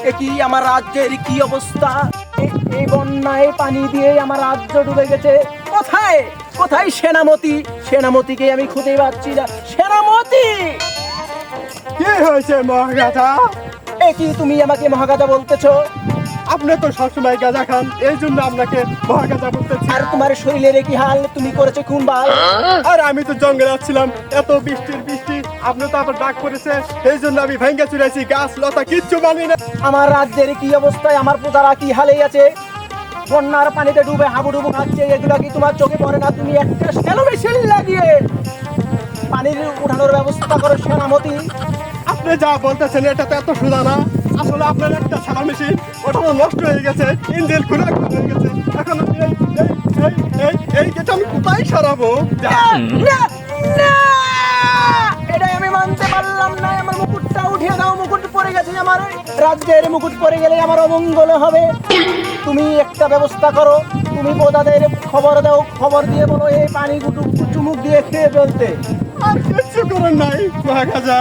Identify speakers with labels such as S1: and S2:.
S1: একই আমার রাজ্যের কি অবস্থা! এই বন্যায় পানি দিয়ে আমার রাজ্য ডুবে গেছে। কোথায় কোথায় সেনামতি? সেনামতিকে আমি খুঁজে পাচ্ছি না। সেনামতি!
S2: কি হয়েছে মহাগাধা?
S1: একই তুমি আমাকে মহাগাধা বলতেছো?
S2: আপনি তো সবসময় গাঁজা খান, এই জন্য আপনাকে মহাগাধা বলতেছি।
S1: আর তোমার শরীরের কি হাল? তুমি করেছো কুম্বাল।
S2: আর আমি তো জঙ্গলে আসছিলাম, এত বৃষ্টি, আপনি তো আবার ডাক পড়েছে, এই জন্য আমি ভেঙে চুরেছি, গাছ লতা কিচ্ছু মানি না।
S1: আমার রাজ্যের কি অবস্থায়, আমার প্রজারা কি হালে আছে? বন্যার পানিতে ডুবে হাবুডুবু খাচ্ছে, এগুলো কি তোমার চোখে পড়ে না? তুমি একটা শ্যালো মেশিন লাগিয়ে পানির উঠানোর ব্যবস্থা করো সেনামতি।
S2: আপনি যা বলতেছেন এটা তো এত সোজা না। আসলে আপনার একটা সারা মেশিন ওটা তো নষ্ট হয়ে গেছে, ইঞ্জিন খোলা হয়ে গেছে। এখন আমি এই গেট আমি কোথায় সরাবো?
S1: না, না! এটাই আমি মানতে পারলাম না। আমার মুকুটটা উঠিয়ে দাও। মুকুট পড়ে গেছে আমার রাজ্যের। মুকুট পড়ে গেলে আমার অমঙ্গল হবে। তুমি একটা ব্যবস্থা করো। তুমি প্রজাদের খবর দাও, খবর দিয়ে বলো এই পানি চুমুক দিয়ে খেয়ে ফেলতে।
S2: আর কিচ্ছু করার নাই মহাগাজা।